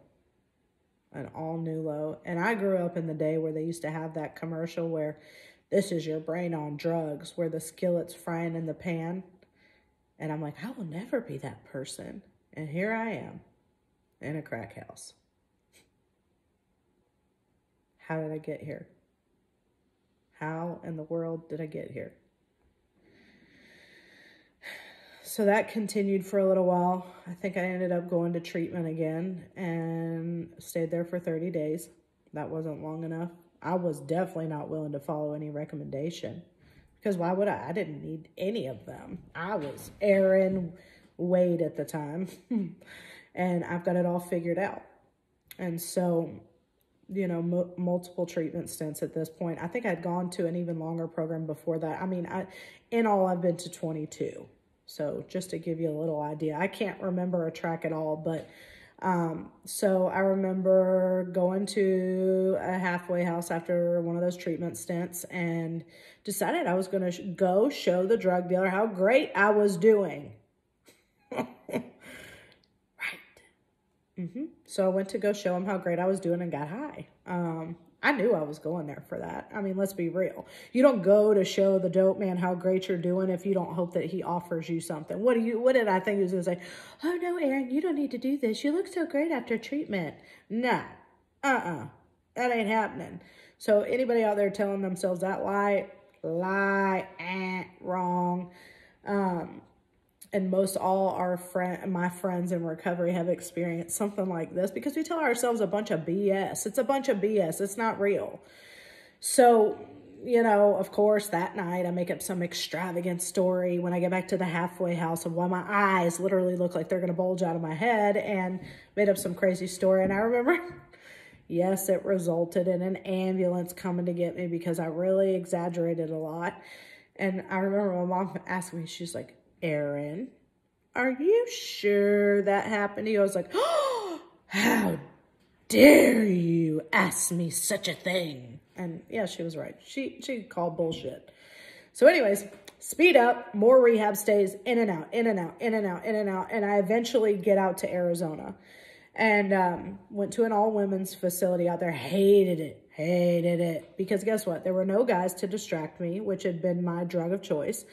An all-new low. And I grew up in the day where they used to have that commercial where this is your brain on drugs, where the skillet's frying in the pan. And I'm like, I will never be that person. And here I am in a crack house. How did I get here? How in the world did I get here? So that continued for a little while. I think I ended up going to treatment again and stayed there for 30 days. That wasn't long enough. I was definitely not willing to follow any recommendation, because why would I? I didn't need any of them. I was Aaron Wade at the time, and I've got it all figured out. And so, you know, multiple treatment stints at this point. I think I'd gone to an even longer program before that. I mean, in all, I've been to 22. So just to give you a little idea, I can't remember a track at all, but so I remember going to a halfway house after one of those treatment stints and decided I was going to go show the drug dealer how great I was doing. Right. So I went to go show him how great I was doing and got high. I knew I was going there for that. I mean, let's be real. You don't go to show the dope man how great you're doing if you don't hope that he offers you something. What did I think he was going to say? Oh, no, Aaron, you don't need to do this. You look so great after treatment. No. That ain't happening. So anybody out there telling themselves that lie, wrong. And most all my friends in recovery have experienced something like this, because we tell ourselves a bunch of BS. It's a bunch of BS. It's not real. So, you know, of course, that night I make up some extravagant story when I get back to the halfway house of why my eyes literally look like they're going to bulge out of my head, and made up some crazy story. And I remember, yes, it resulted in an ambulance coming to get me because I really exaggerated a lot. And I remember my mom asking me, she's like, Aaron, are you sure that happened to you? I was like, oh, how dare you ask me such a thing? And yeah, she was right. She called bullshit. So anyways, speed up, more rehab stays, in and out, in and out, in and out, in and out. And I eventually get out to Arizona and went to an all-women's facility out there. Hated it. Because guess what? There were no guys to distract me, which had been my drug of choice.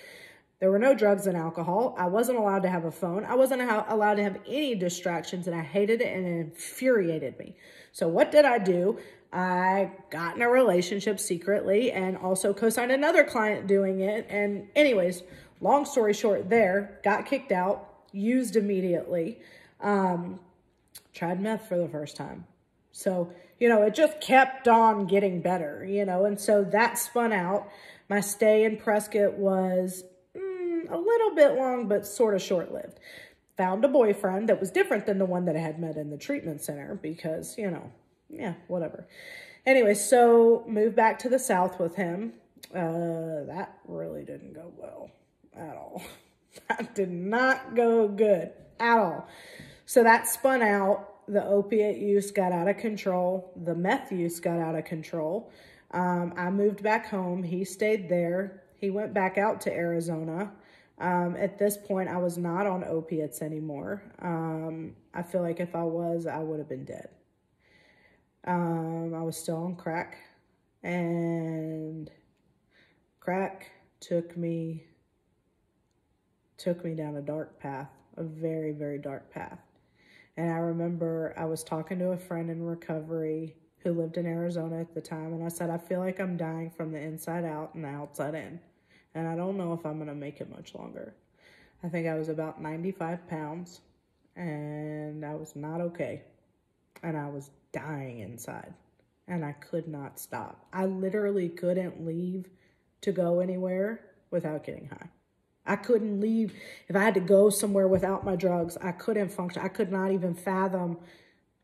There were no drugs and alcohol. I wasn't allowed to have a phone. I wasn't allowed to have any distractions, and I hated it, and it infuriated me. So what did I do? I got in a relationship secretly and also co-signed another client doing it. And anyways, long story short there, got kicked out, used immediately, tried meth for the first time. So, you know, it just kept on getting better, you know, and so that spun out. My stay in Prescott was a little bit long, but sort of short-lived. Found a boyfriend that was different than the one that I had met in the treatment center because, you know, yeah, whatever. Anyway, so moved back to the South with him. That really didn't go well at all. That did not go good at all. So that spun out. The opiate use got out of control. The meth use got out of control. I moved back home. He stayed there. He went back out to Arizona. At this point, I was not on opiates anymore. I feel like if I was, I would have been dead. I was still on crack, and crack took me down a dark path, a very, very dark path. And I remember I was talking to a friend in recovery who lived in Arizona at the time, and I said, I feel like I'm dying from the inside out and the outside in, and I don't know if I'm going to make it much longer. I think I was about 95 pounds, and I was not okay, and I was dying inside, and I could not stop. I literally couldn't leave to go anywhere without getting high. I couldn't leave. If I had to go somewhere without my drugs, I couldn't function. I could not even fathom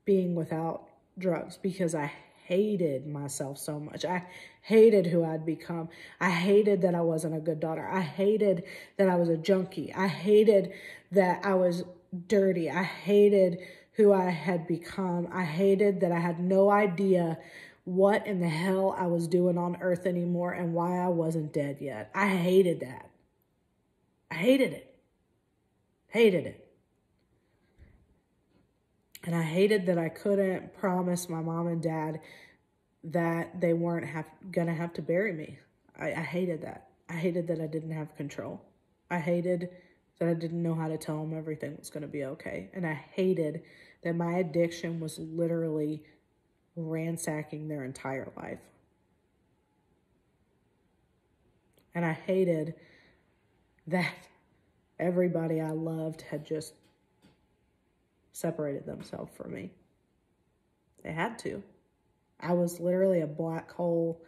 being without drugs because I hated myself so much. I hated who I'd become. I hated that I wasn't a good daughter. I hated that I was a junkie. I hated that I was dirty. I hated who I had become. I hated that I had no idea what in the hell I was doing on earth anymore and why I wasn't dead yet. I hated that. I hated it. Hated it. And I hated that I couldn't promise my mom and dad that they weren't gonna have to bury me. I hated that. I hated that I didn't have control. I hated that I didn't know how to tell them everything was gonna be okay. And I hated that my addiction was literally ransacking their entire life. And I hated that everybody I loved had just separated themselves from me. They had to. I was literally a black hole,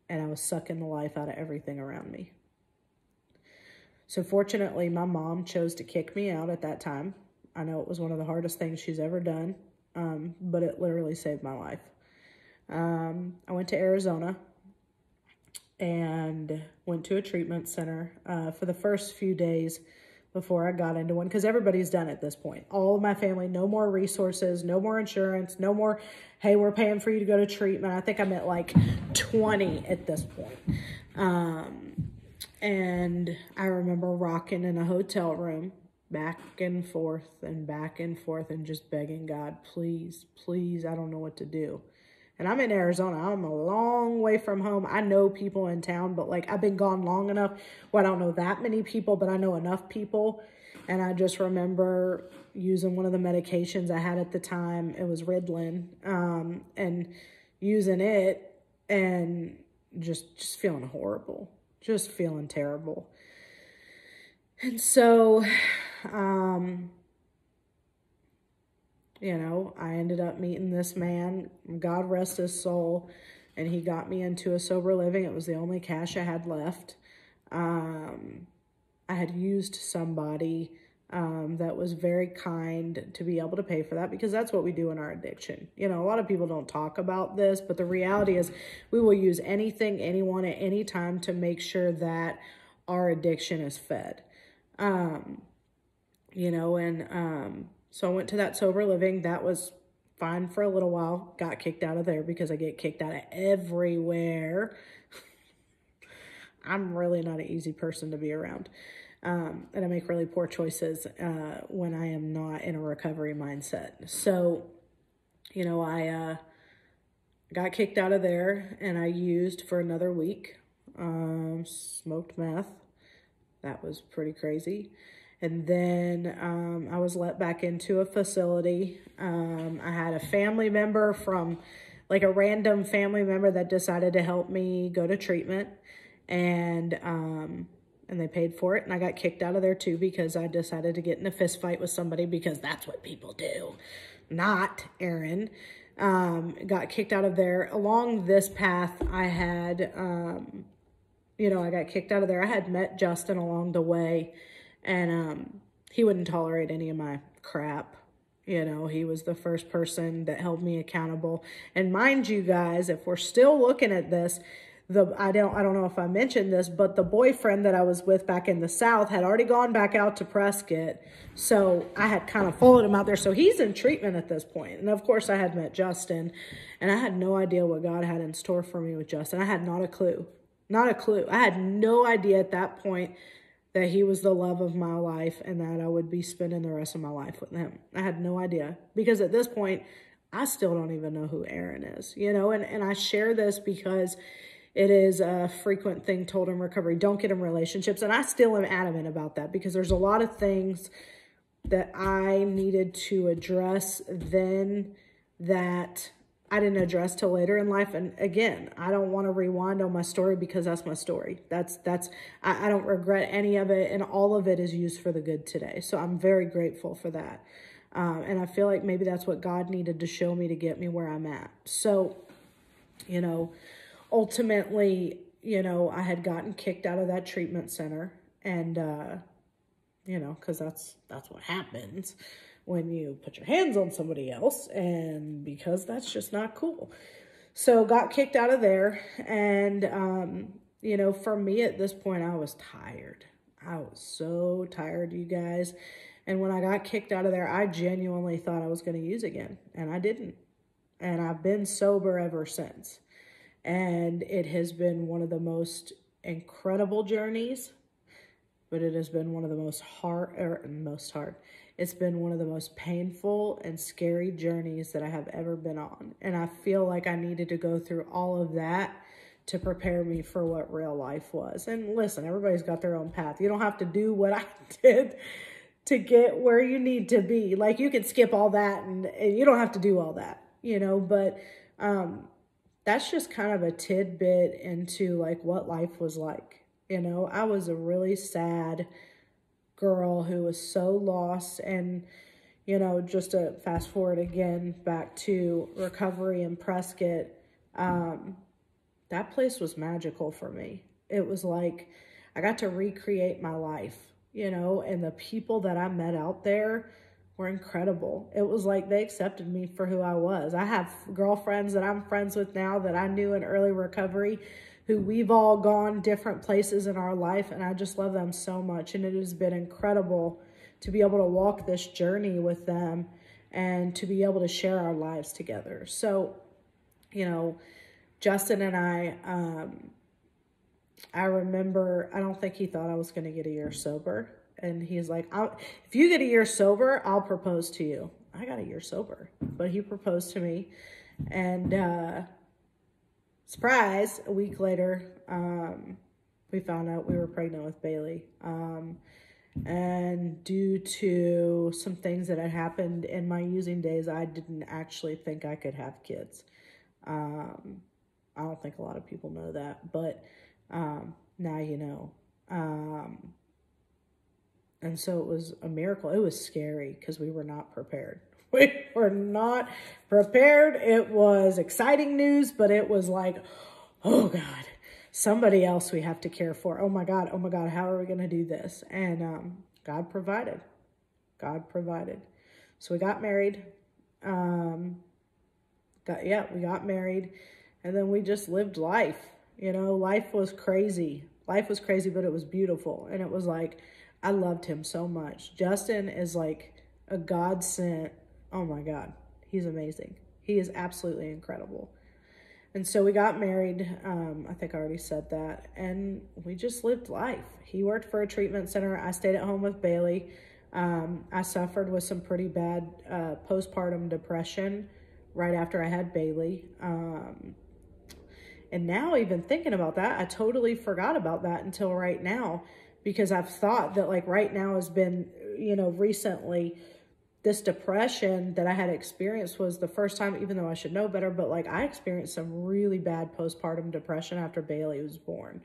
and I was sucking the life out of everything around me. So fortunately, my mom chose to kick me out at that time. I know it was one of the hardest things she's ever done, but it literally saved my life. I went to Arizona and went to a treatment center for the first few days before I got into one, because everybody's done at this point. All of my family, no more resources, no more insurance, no more, hey, we're paying for you to go to treatment. I think I'm at like 20 at this point. And I remember rocking in a hotel room, back and forth and just begging God, please, please, I don't know what to do. And I'm in Arizona. I'm a long way from home. I know people in town, but like I've been gone long enough where I don't know that many people, but I know enough people. And I just remember using one of the medications I had at the time. It was Ritalin, and using it and just feeling horrible, just feeling terrible. And so, you know, I ended up meeting this man, God rest his soul, and he got me into a sober living. It was the only cash I had left. I had used somebody that was very kind to be able to pay for that, because that's what we do in our addiction. You know, a lot of people don't talk about this, but the reality is we will use anything, anyone at any time to make sure that our addiction is fed. So I went to that sober living. That was fine for a little while. Got kicked out of there because I get kicked out of everywhere. I'm really not an easy person to be around. And I make really poor choices when I am not in a recovery mindset. So, I got kicked out of there and I used for another week, smoked meth. That was pretty crazy. And then I was let back into a facility. I had a family member a random family member that decided to help me go to treatment. And they paid for it. And I got kicked out of there too because I decided to get in a fist fight with somebody because that's what people do. Not Aaron. Got kicked out of there. Along this path, I had, I got kicked out of there. I had met Justin along the way, and he wouldn't tolerate any of my crap. He was the first person that held me accountable. And mind you guys, if we're still looking at this, I don't know if I mentioned this, but the boyfriend that I was with back in the South had already gone back out to Prescott. So I had kind of followed him out there. So he's in treatment at this point. And of course I had met Justin, and I had no idea what God had in store for me with Justin. I had not a clue. I had no idea at that point that he was the love of my life and that I would be spending the rest of my life with him. I had no idea, because at this point, I still don't even know who Aaron is, and I share this because it is a frequent thing told in recovery. Don't get in relationships. And I still am adamant about that because there's a lot of things that I needed to address then that I didn't address till later in life. And again, I don't want to rewind on my story because that's my story. I don't regret any of it, and all of it is used for the good today. So I'm very grateful for that. And I feel like maybe that's what God needed to show me to get me where I'm at. So, ultimately, I had gotten kicked out of that treatment center, and, because that's what happens when you put your hands on somebody else, and because that's just not cool. So got kicked out of there. And, for me at this point, I was tired. I was so tired, you guys. And when I got kicked out of there, I genuinely thought I was going to use again, and I didn't. And I've been sober ever since. And it has been one of the most incredible journeys, but it has been one of the most hard. It's been one of the most painful and scary journeys that I have ever been on. And I feel like I needed to go through all of that to prepare me for what real life was. And listen, everybody's got their own path. You don't have to do what I did to get where you need to be. Like, you can skip all that and you don't have to do all that, but, that's just kind of a tidbit into like what life was like. I was a really sad girl who was so lost. And, just to fast forward again back to recovery in Prescott, that place was magical for me. It was like I got to recreate my life, and the people that I met out there were incredible. It was like they accepted me for who I was. I have girlfriends that I'm friends with now that I knew in early recovery, who we've all gone different places in our life, and I just love them so much. And it has been incredible to be able to walk this journey with them and to be able to share our lives together. So, Justin and I remember, I don't think he thought I was going to get a year sober. And he's like, if you get a year sober, I'll propose to you. I got a year sober, but he proposed to me. And surprise, a week later, we found out we were pregnant with Bailey. And due to some things that had happened in my using days, I didn't actually think I could have kids. I don't think a lot of people know that, but now you know. And so it was a miracle. It was scary because we were not prepared. We were not prepared. It was exciting news, but it was like, oh God, somebody else we have to care for. Oh my God, how are we going to do this? And God provided. So we got married. We got married. And then we just lived life. Life was crazy. But it was beautiful. And it was like, I loved him so much. Justin is like a God sent. Oh my God. He's amazing. He is absolutely incredible. And so we got married. I think I already said that. And we just lived life. He worked for a treatment center. I stayed at home with Bailey. I suffered with some pretty bad postpartum depression right after I had Bailey. And now, even thinking about that, I totally forgot about that until right now, because I've thought that like right now has been, recently, this depression that I had experienced was the first time, even though I should know better, but like I experienced some really bad postpartum depression after Bailey was born.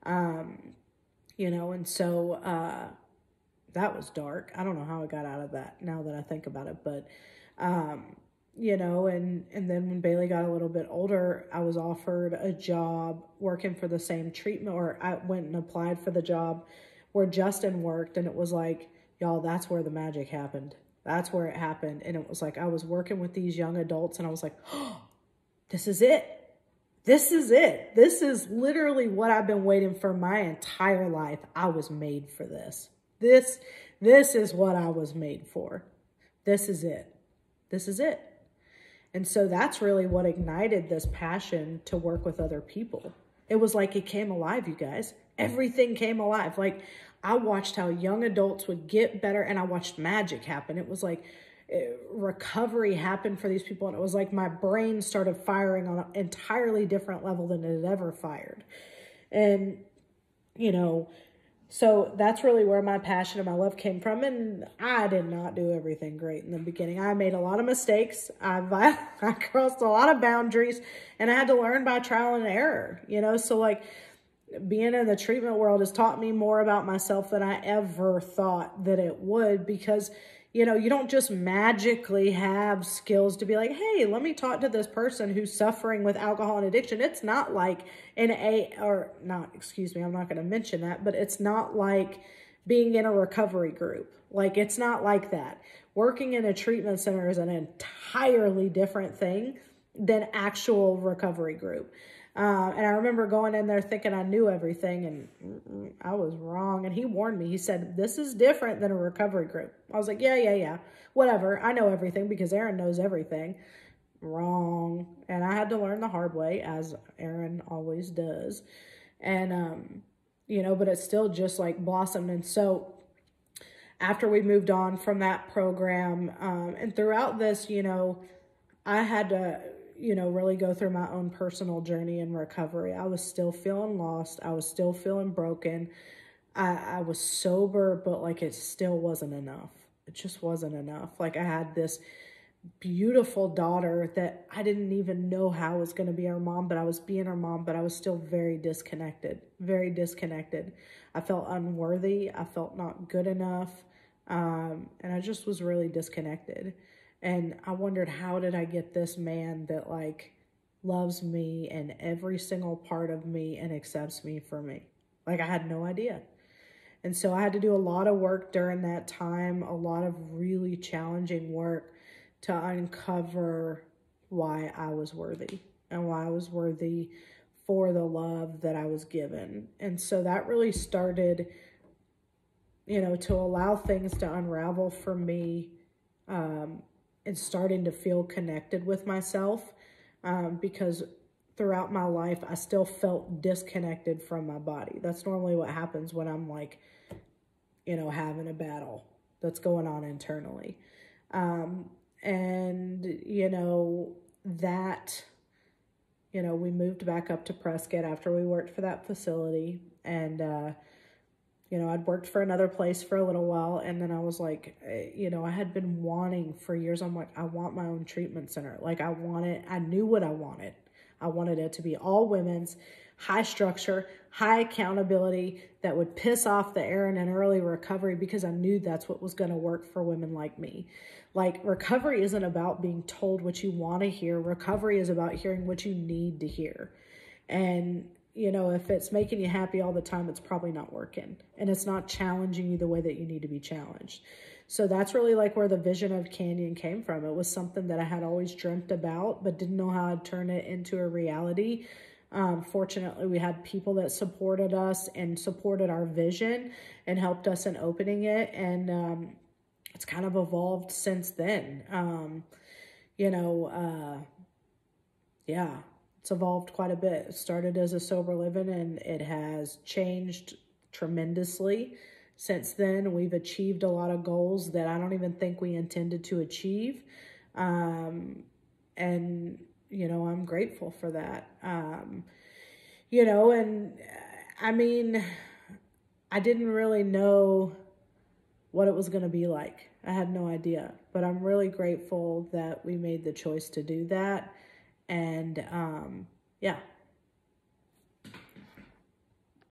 And so that was dark. I don't know how I got out of that now that I think about it, but and then when Bailey got a little bit older, I was offered a job working for the same treatment, or I went and applied for the job where Justin worked. And it was like, y'all, that's where the magic happened. That's where it happened. And it was like, I was working with these young adults and I was like, oh, this is it. This is it. This is literally what I've been waiting for my entire life. I was made for this. This is what I was made for. This is it. This is it. And so that's really what ignited this passion to work with other people. It was like it came alive, you guys. Everything came alive. Like I watched how young adults would get better, and I watched magic happen. It was like recovery happened for these people. And it was like my brain started firing on an entirely different level than it had ever fired. And, so that's really where my passion and my love came from. And I did not do everything great in the beginning. I made a lot of mistakes. I crossed a lot of boundaries, and I had to learn by trial and error, So like being in the treatment world has taught me more about myself than I ever thought that it would, because you don't just magically have skills to be like, hey, let me talk to this person who's suffering with alcohol and addiction. It's not like I'm not going to mention that, but it's not like being in a recovery group. Like, it's not like that. Working in a treatment center is an entirely different thing than actual recovery group. And I remember going in there thinking I knew everything, and I was wrong. And he warned me. He said, this is different than a recovery group. I was like, yeah. Whatever. I know everything because Aaron knows everything. Wrong. And I had to learn the hard way, as Aaron always does. And, but it still just like blossomed. And so after we moved on from that program, and throughout this, I had to really go through my own personal journey in recovery. I was still feeling lost. I was still feeling broken. I was sober, but like it still wasn't enough. It just wasn't enough. Like I had this beautiful daughter that I didn't even know how I was going to be her mom, but I was being her mom, but I was still very disconnected. I felt unworthy. I felt not good enough. And I just was really disconnected. And I wondered, how did I get this man that like loves me and every single part of me and accepts me for me? Like I had no idea. And so I had to do a lot of work during that time, a lot of really challenging work to uncover why I was worthy and why I was worthy for the love that I was given. And so that really started, to allow things to unravel for me, and starting to feel connected with myself, because throughout my life, I still felt disconnected from my body. That's normally what happens when I'm like, having a battle that's going on internally. We moved back up to Prescott after we worked for that facility, and, I'd worked for another place for a little while, and then I was like, I had been wanting for years. I'm like, I want my own treatment center. Like I knew what I wanted. I wanted it to be all women's, high structure, high accountability that would piss off the Aaron in early recovery, because I knew that's what was going to work for women like me. Like recovery isn't about being told what you want to hear. Recovery is about hearing what you need to hear. And if it's making you happy all the time, it's probably not working, and it's not challenging you the way that you need to be challenged. So that's really like where the vision of Canyon came from. It was something that I had always dreamt about, but didn't know how to turn it into a reality. Fortunately, we had people that supported us and supported our vision and helped us in opening it. And it's kind of evolved since then. Yeah, it's evolved quite a bit. It started as a sober living, and it has changed tremendously since then. We've achieved a lot of goals that I don't even think we intended to achieve. And, I'm grateful for that. And I mean, I didn't really know what it was going to be like. I had no idea, but I'm really grateful that we made the choice to do that. And, yeah,